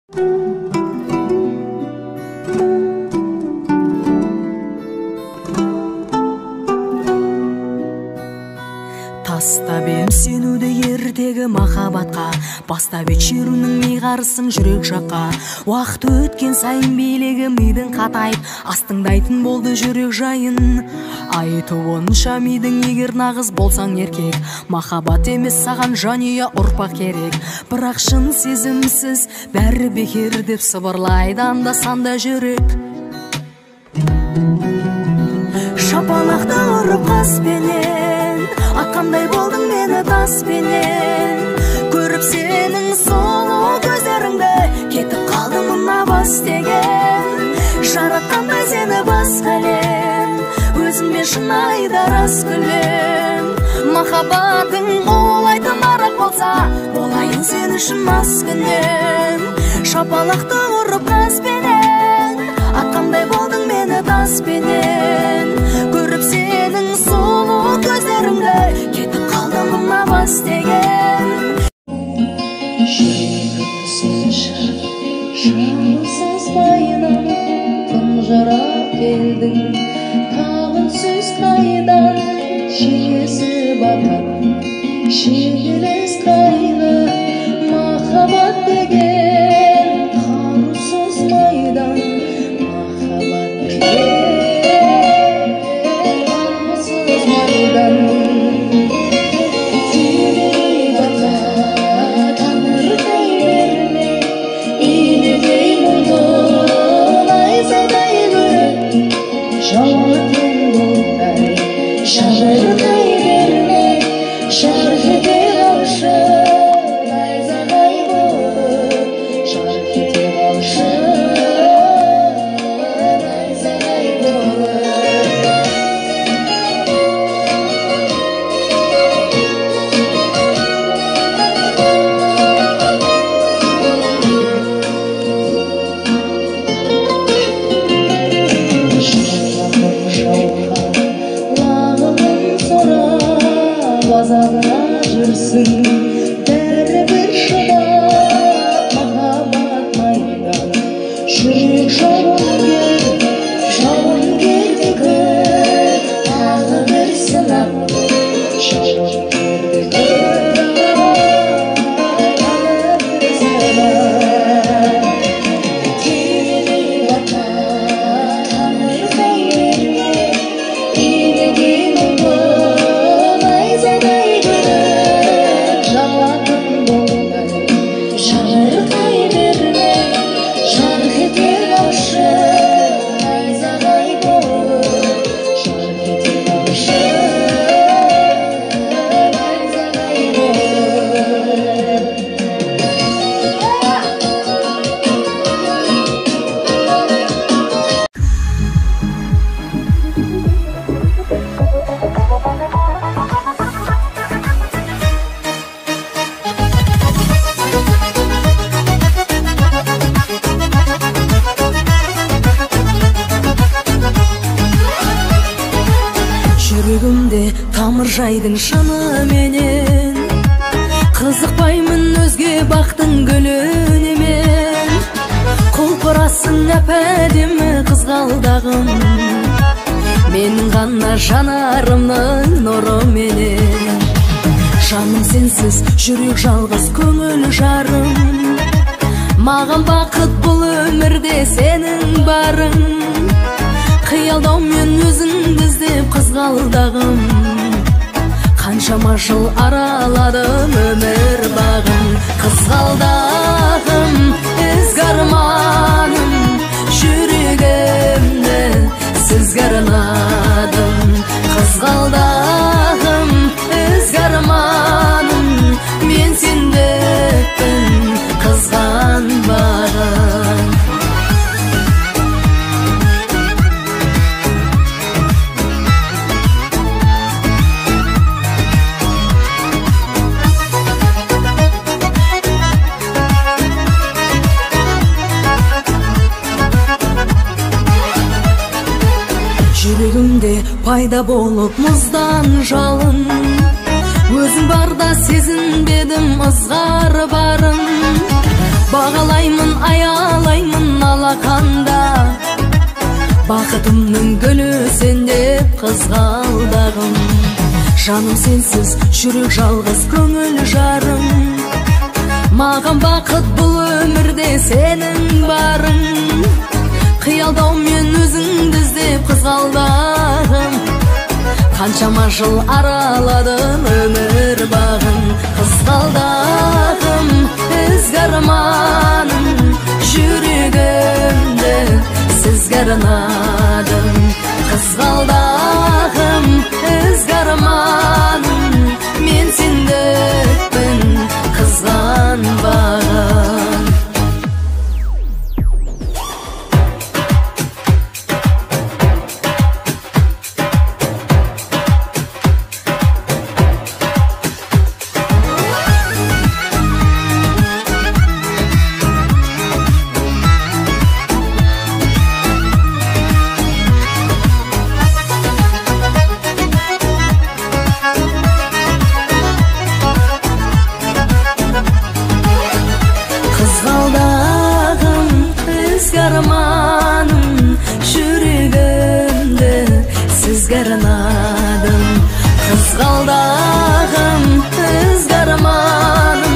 Тастап ем сенуді ертегі махаббатқа, бастап өтшерінің миғарысын жүрек жаққа. Уақыт өткен сайын билегі мидың қатайып, астыңдайтын болды жүрек жайын. Айтуынша мидың егер нағыз болсаң еркек, махаббат емес саған жанұя ұрпақ керек. Бірақ шын сезімсіз бәрі бекер деп сыбырлайды анда-санда жүрек. Шапалақта ұрып қаспенен, атқандай болдың мені таспенен. Көріп сенің сұлу көздеріңді, кетіп қалдым мына бас деген. Жаратқандай сені басқа әлем, өзіңмен шынайы рас күлем. Махаббатың олайтын арақ болса, болайын сен үшін мас күнем. Шапалақта ұрып қаспенен, атқандай болдың мені таспенен. Көріп сенің сұлу көздеріңді, кетіп қалдым мына бас деген. Шамсыз байынан тұнжырап келдің, тағын сөз қайдан шегесі батқан шегелес қайғы. Махаббат деген қарусыз майдан, махаббат деген қарусыз майдан. Жайдың шыны менен қызықпаймын өзге бақтың гүлінемен. Құлпырасың әп-әдемі қызғалдағым, менің ғана жанарымның нұры менен. Жаным сенсіз жүрек жалғыз көңіл жарым, маған бақыт бұл өмірде сенің барың. Қиялдаумен өзіңді іздеп қызғалдағым, қаншама жыл араладым өмір бағым. Қызғалдағым, ізгі арманым, жүрегімді сізге арнадым. Қызғалдағым, ізгі арманым, мен сендікпін қызғанбағым. Жүрегімде пайда болып мұздан жалын, өзің барда сезінбедім ызғар барын. Бағалаймын аяқ жанымның гүлі сен деп қызғалдағым. Жаным сенсіз жүрек жалғыз, көңіл жарым. Маған бақыт бұл өмірде сенің барың. Қиялдаумен өзіңді іздеп қызғалдағым. Қаншама жыл араладым өмір бағын. Қызғалдағым, ізгі арманым, жүрегімді сізге арнадым. Қызғалдағым, ізгі арманым, мен сендікпін қызғанбаған. Қызғалдағым, ізгі арманым, жүрегімді сізге арнадым. Қызғалдағым, ізгі арманым,